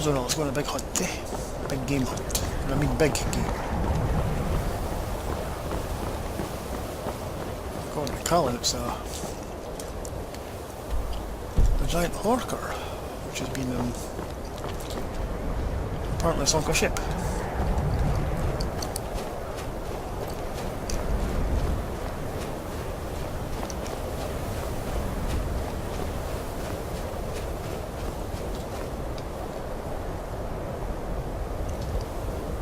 So no, let's go on a big hunt, eh? Big game hunt. And I mean big game. According to Colin, it's a giant horker, which has been apparently sunk a ship.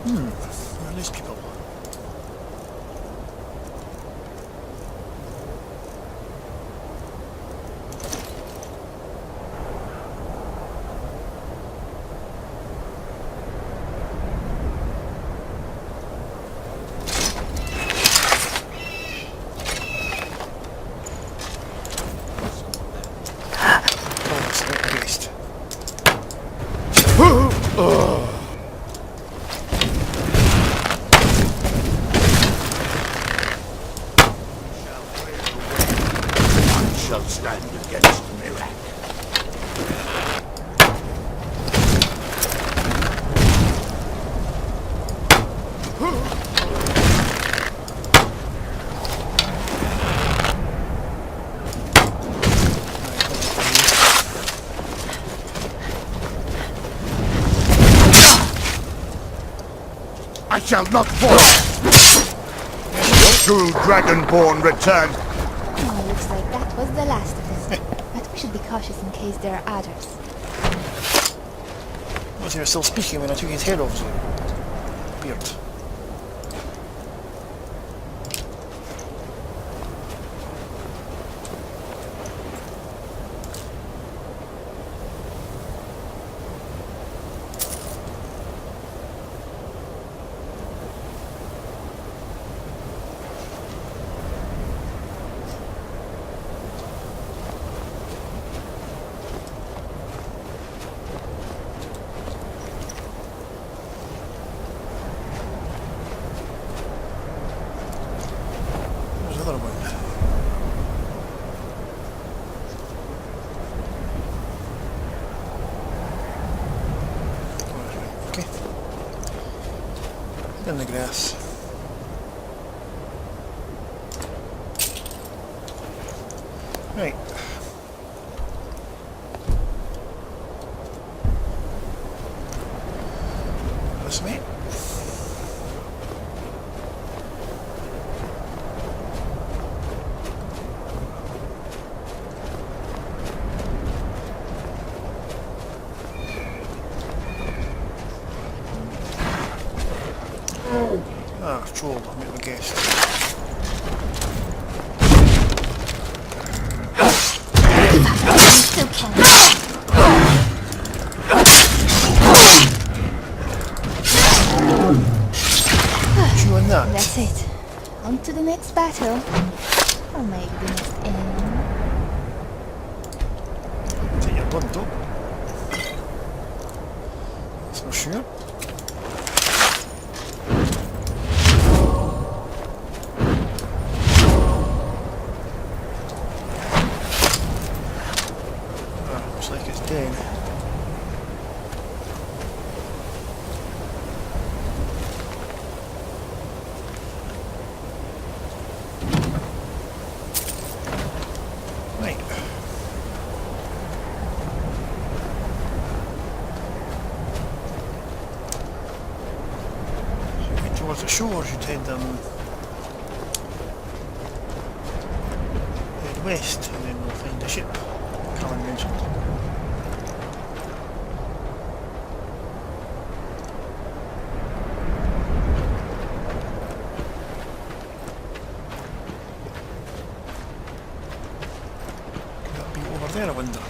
Where are these people? Shall stand against Mirac. I shall not fall. True Dragonborn returns. Oh, looks like that was the last of them. But we should be cautious in case there are others. Was he still speaking when I took his head off? Beard. Another one. Okay. In the grass. Right. This way. Ah, troll, I'll make my guess. Still can. Chew on that. That's it. On to the next battle. Or maybe the next enemy. Take your blood, though. That's for sure. Looks like it's dead. Right. So head towards the shore, should head head west, and then we'll find a ship. Colin mentioned. Over there, I wonder.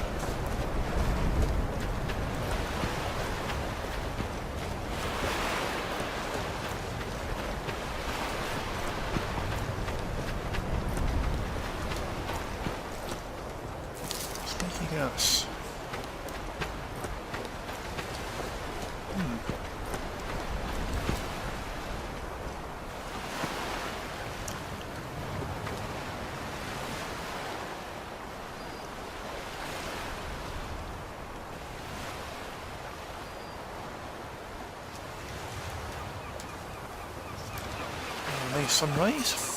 Sneaky gas. sunrise.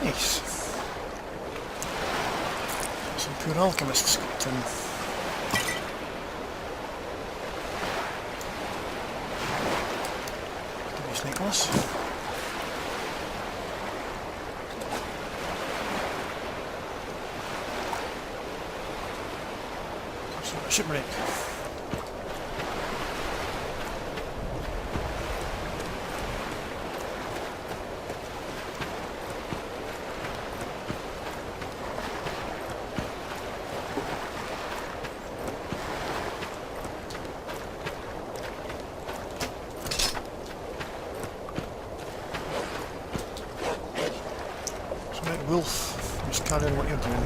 Nice. Some poor alchemists got Nice, Nicholas. Shipwreck. Wolf, just carry on what you're doing.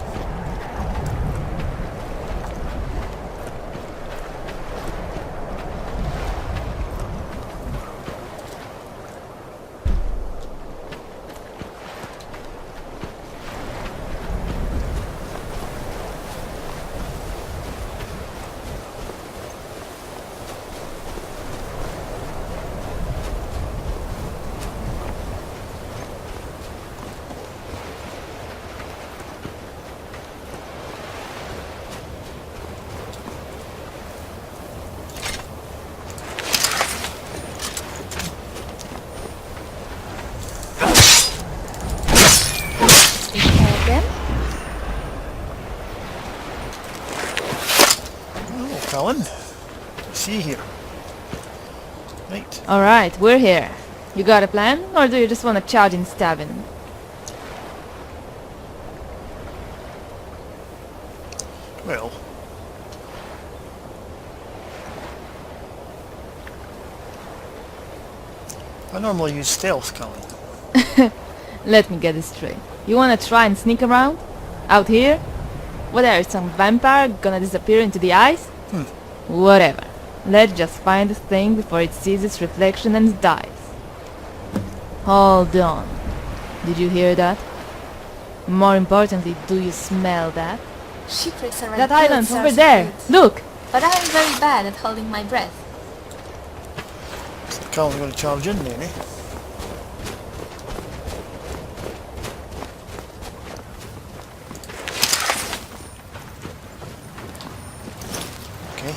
Colin, see you here. Right. Alright, we're here. You got a plan, or do you just want to charge in stabbing? Well, I normally use stealth, Colin. Let me get this straight. You wanna try and sneak around? Out here? What, there is some vampire gonna disappear into the ice? Whatever. Let's just find the thing before it sees its reflection and dies. Hold on. Did you hear that? More importantly, do you smell that? Shipwrecks are That island over there! Look! But I am very bad at holding my breath. So Colin's going to charge in then, eh? Okay.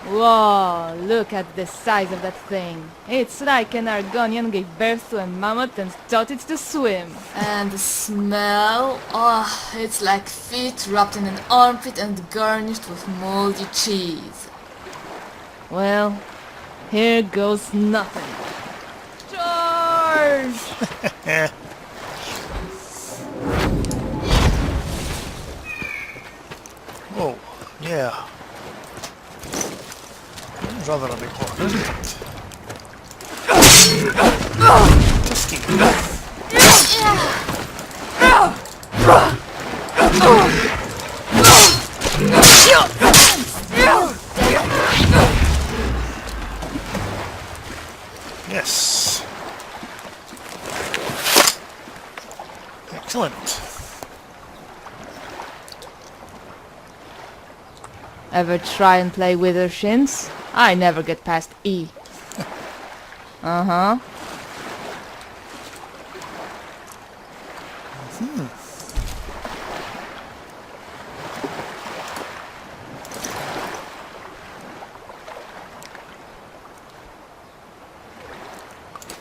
Whoa, look at the size of that thing. It's like an Argonian gave birth to a mammoth and taught it to swim. And the smell, oh, it's like feet wrapped in an armpit and garnished with moldy cheese. Well, here goes nothing. Charge! Whoa, yeah. Rather a big horde, isn't it? Tusky. Yes. Excellent. Ever try and play with her shins? I never get past E. Uh-huh.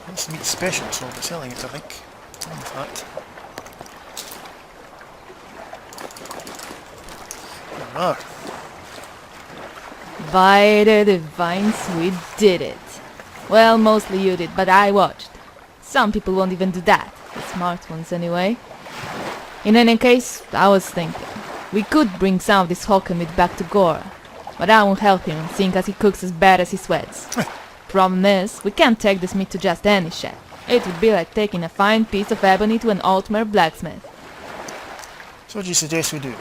That's meat special, so I'll be selling it, I think. In fact. Ah, By the divines, we did it. Well, mostly you did, but I watched. Some people won't even do that. The smart ones, anyway. In any case, I was thinking, we could bring some of this Hulk meat back to Gora. But I won't help him, seeing as he cooks as bad as he sweats. Problem is, we can't take this meat to just any chef. It would be like taking a fine piece of ebony to an Altmer blacksmith. so what do you suggest we do?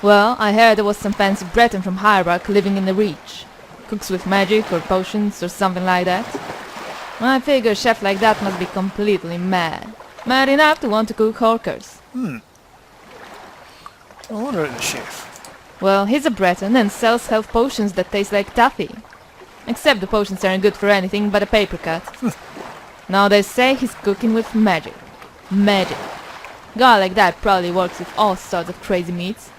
Well, I heard there was some fancy Breton from Hierarch living in the Reach. Cooks with magic or potions or something like that. I figure a chef like that must be completely mad. Mad enough to want to cook hawkers. I'll order it the chef. Well, he's a Breton and sells health potions that taste like taffy. Except the potions aren't good for anything but a paper cut. Now they say he's cooking with magic. Magic. Guy like that probably works with all sorts of crazy meats.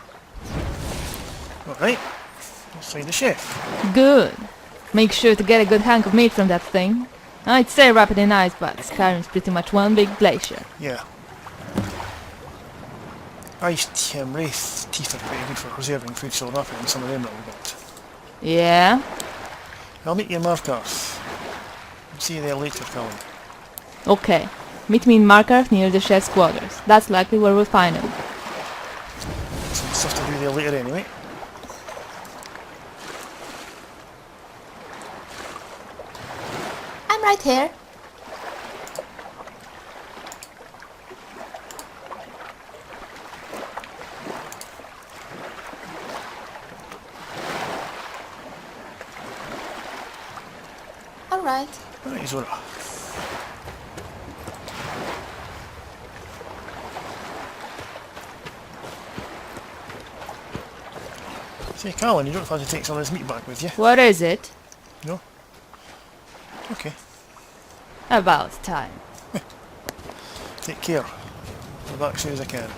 Alright, I'll see the chef. Good. Make sure to get a good hunk of meat from that thing. I'd say wrap it in ice, but Skyrim's pretty much one big glacier. Yeah. Iced wraith teeth are pretty good for preserving food, so enough and some of them that we got. Yeah? I'll meet you in Markarth. See you there later, Colin. Okay. Meet me in Markarth near the chef's quarters. That's likely where we'll find him. Some stuff to do there later anyway. I'm right here. Alright. Right, Zora. Say, Colin, you don't have to take some of this meat back with you. What is it? No? Okay. About time. Take care. I'll be back as soon as I can.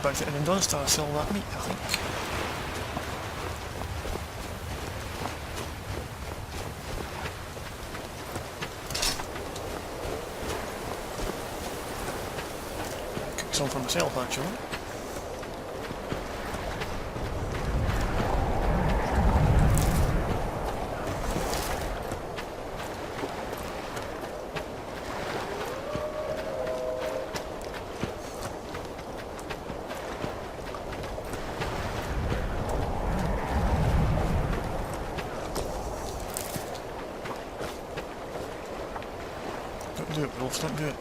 Back to the Dunstar, sell that meat, I think. Cook some for myself, actually. Don't do it, Wolf, don't do it.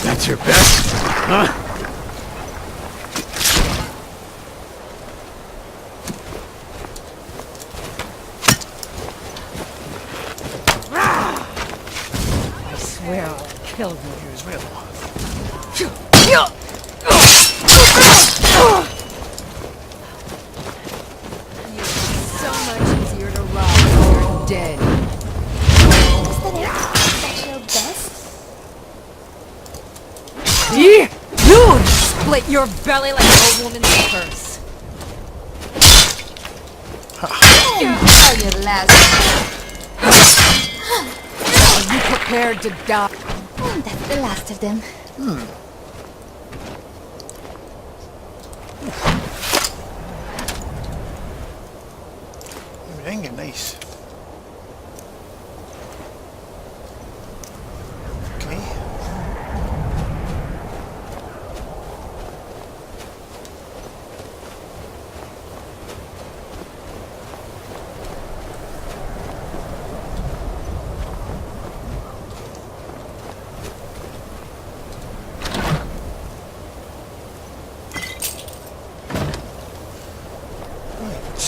That's your best, huh? I swear I'll kill you. You as well. So much easier to rob when you're dead. Is that it? That's your best? Yeah, you Split your belly like a woman's purse. Oh, you last. Are you prepared to die? That's the last of them. Everything nice. Okay. Right.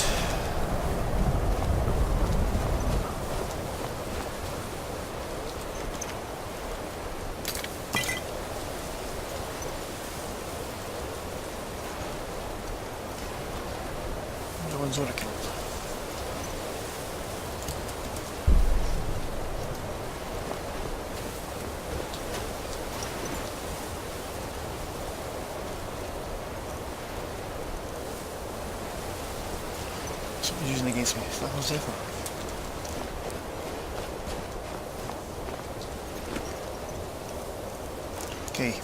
The ones that I killed. Somebody's using against me. That was different. Okay.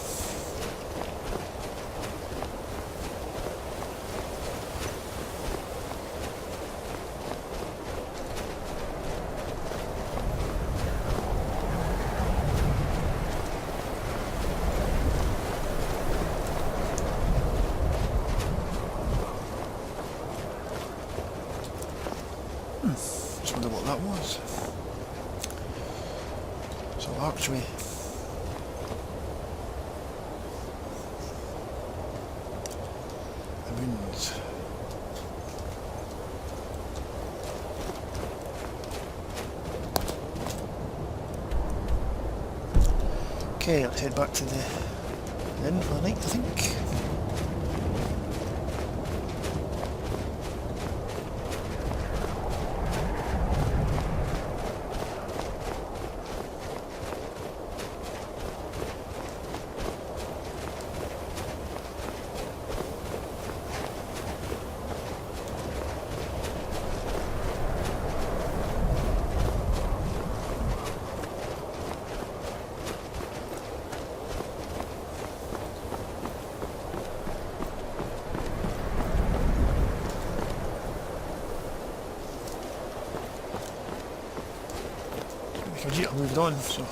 Just wonder what that was. So archery. The moons. Okay, let's head back to the inn for the night, I think. Vegeta moved on, so.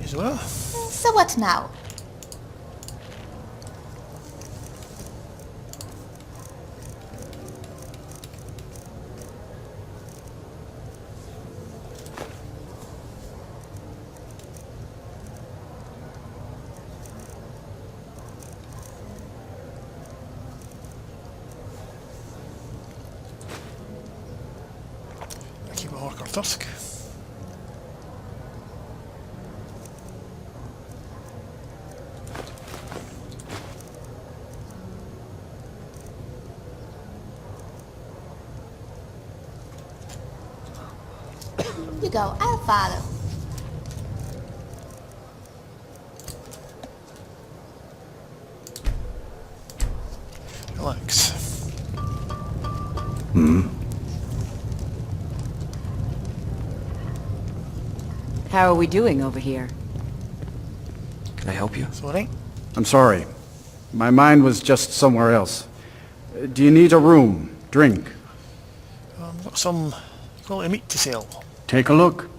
As well. So what now? I keep a Horker Tusk. You go, I'll follow. Relax. How are we doing over here? Can I help you? So alright? I'm sorry. My mind was just somewhere else. Do you need a room? Drink? Got some quality meat to sell. Take a look.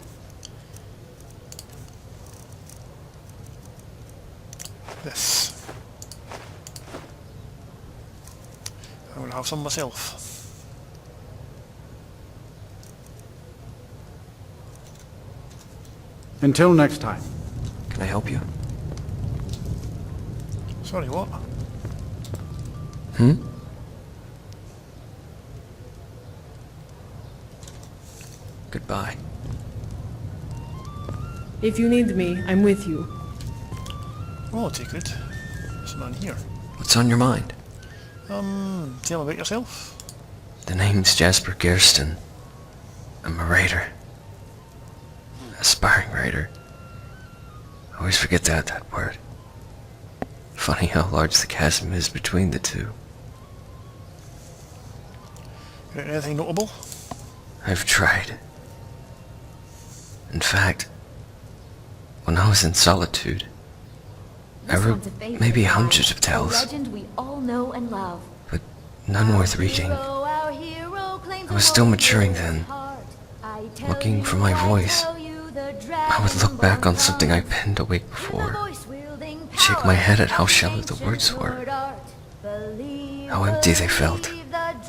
This. I'm gonna have some myself. Until next time. Can I help you? Sorry, what? Goodbye. If you need me, I'm with you. Oh, I'll take it. There's a man here. What's on your mind? Tell me about yourself. The name's Jasper Gerston. I'm a raider. Aspiring raider. I always forget that word. Funny how large the chasm is between the two. Got anything notable? I've tried. In fact, when I was in solitude, I wrote maybe hundreds of tales, legend we all know and love. but none worth reading. I was still maturing then, looking for my voice. I would look back on something I penned a week before, shake my head at how shallow the words were, how empty they felt.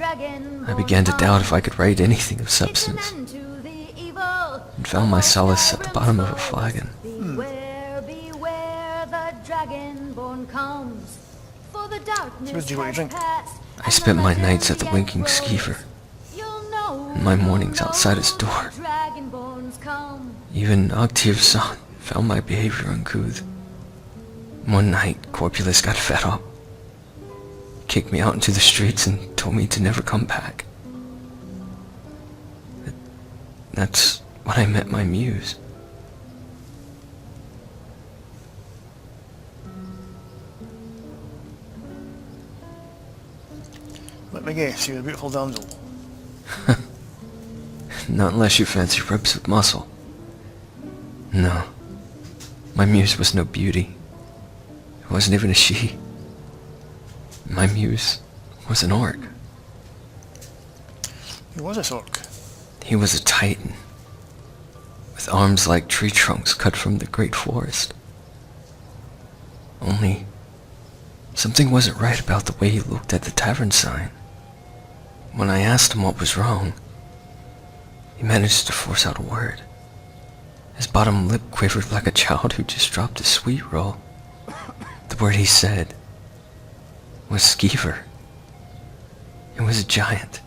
I began to doubt if I could write anything of substance, and found my solace at the bottom of a flagon. So did you want to drink? I spent my nights at the Winking Skeever, and my mornings outside his door. Even Octave's son found my behavior uncouth. One night, Corpulus got fed up, kicked me out into the streets and told me to never come back. That's when I met my muse. Let me guess, you're a beautiful damsel. Not unless you fancy ribs with muscle. No. My muse was no beauty. It wasn't even a she. My muse was an orc. He was a orc. He was a titan, with arms like tree trunks cut from the great forest. Only, something wasn't right about the way he looked at the tavern sign. When I asked him what was wrong, he managed to force out a word. His bottom lip quivered like a child who just dropped a sweet roll. The word he said was skeever. It was a giant,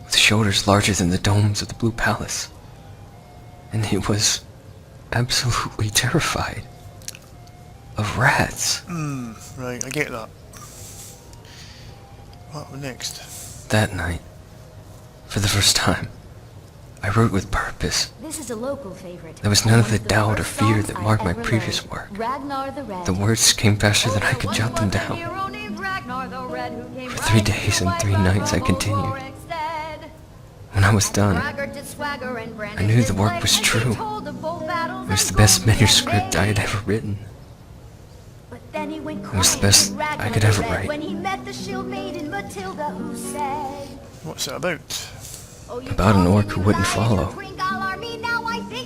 with shoulders larger than the domes of the Blue Palace. And he was absolutely terrified of rats. Right, I get that. What next? That night, for the first time, I wrote with purpose. This is a local favorite. There was none of the doubt or fear that marked my previous work. Ragnar the Red. The words came faster than I could jot them down. For 3 days and 3 nights I continued. When I was done, I knew the work was true. It was the best manuscript I had ever written. It was the best I could ever write. What's it about? About an orc who wouldn't follow.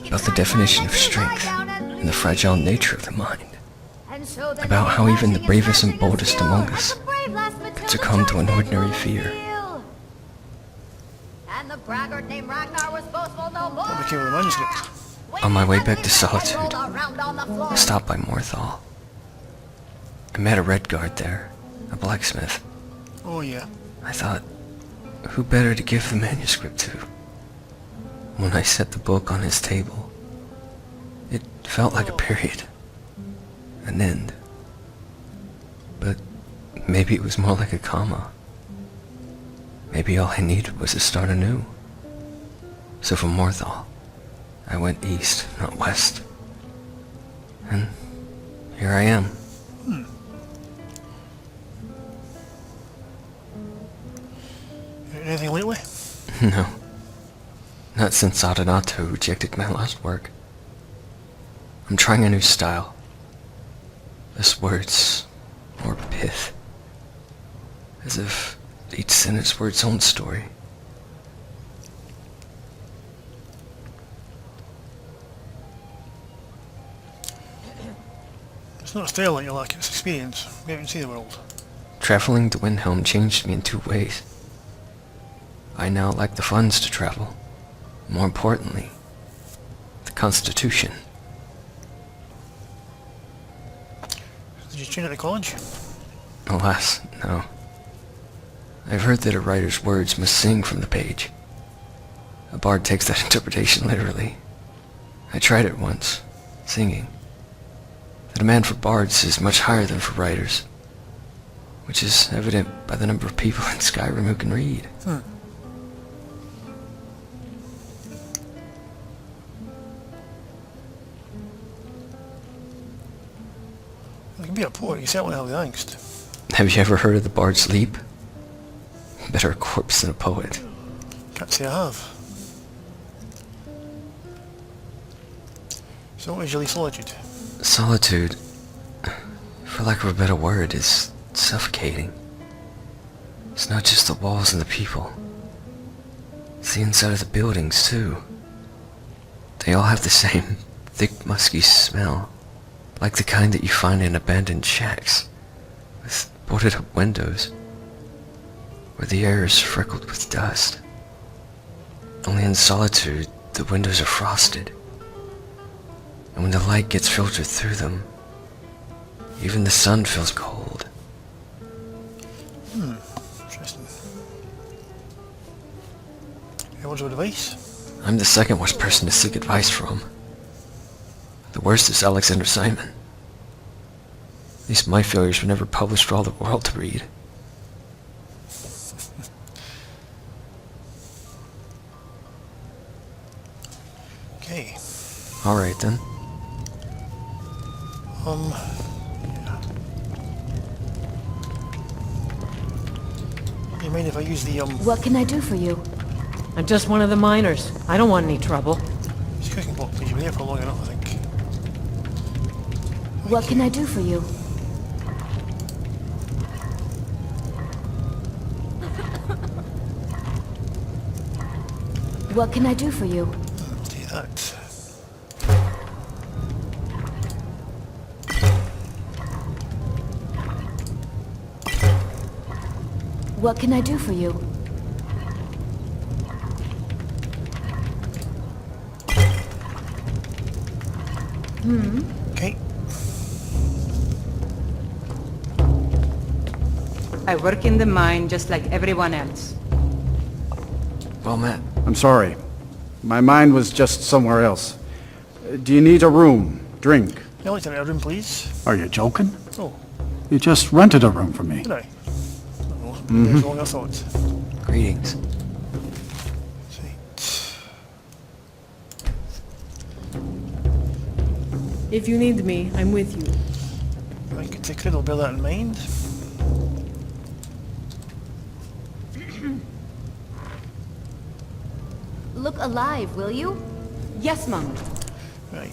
About the definition of strength and the fragile nature of the mind. About how even the bravest and boldest among us could succumb to an ordinary fear. What became of the manuscript? On my way back to Solitude, I stopped by Morthal. I met a red guard there, a blacksmith. Oh yeah. I thought, who better to give the manuscript to? When I set the book on his table, it felt like a period, an end. But maybe it was more like a comma. Maybe all I needed was to start anew. So from Morthal, I went east, not west. And here I am. Anything lately? No. Not since Adonato rejected my last work. I'm trying a new style. Less words, more pith. As if each sentence were its own story. It's not a style that you like, it's experience. Go out and see the world. Traveling to Windhelm changed me in 2 ways. I now lack the funds to travel. More importantly, the constitution. you train at the college? Alas, no. I've heard that a writer's words must sing from the page. A bard takes that interpretation literally. I tried it once, singing. The demand for bards is much higher than for writers, which is evident by the number of people in Skyrim who can read. You can be a poet, you certainly have the angst. Have you ever heard of the Bard's Leap? Better a corpse than a poet. Can't say I have. So what is your solitude? Solitude, for lack of a better word, is suffocating. It's not just the walls and the people. It's the inside of the buildings, too. They all have the same thick, musky smell, like the kind that you find in abandoned shacks, with boarded-up windows, where the air is freckled with dust. Only in solitude, the windows are frosted, and when the light gets filtered through them, even the sun feels cold. Interesting. Any words of advice? I'm the second worst person to seek advice from. The worst is Alexander Simon. At least my failures were never published for all the world to read. Okay. Alright then. Yeah. Do you mind if I use the, What can I do for you? I'm just one of the miners. I don't want any trouble. this cooking pot, please? You've been here for long enough, I think. What can I do for you? What can I do for you? Take that. What can I do for you? Okay. I work in the mine just like everyone else. Well met. I'm sorry. My mind was just somewhere else. Do you need a room? Drink? Yeah, I'd like to rent a room, please. Are you joking? Oh, You just rented a room for me. did I? Oh, it's been as long as I thought. Greetings. Right. If you need me, I'm with you. Right, good to I'll bear that in mind. Look alive, will you? Yes, Mom. Right.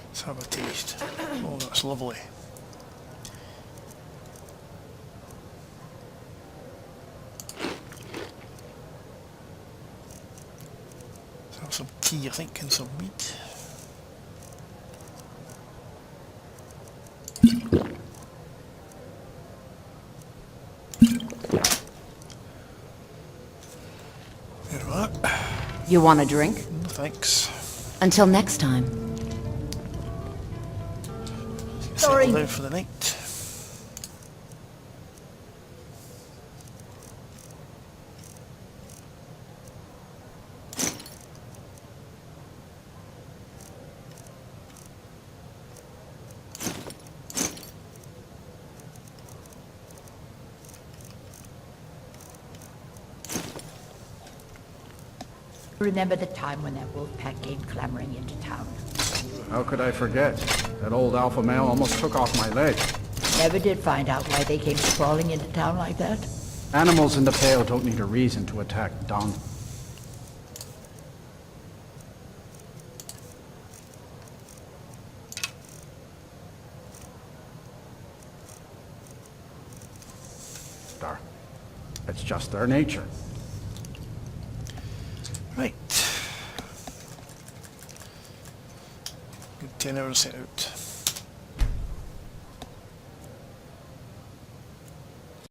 Let's have a taste. Oh, that's lovely. Let's have some tea, I think, and some meat. There we are. You want a drink? No, thanks. Until next time. Settle down for the night. Remember the time when that wolf pack came clamoring into town? How could I forget? That old alpha male almost took off my leg. Never did find out why they came crawling into town like that? Animals in the Pale don't need a reason to attack Don. It's just their nature. Right. Good 10 hours set out.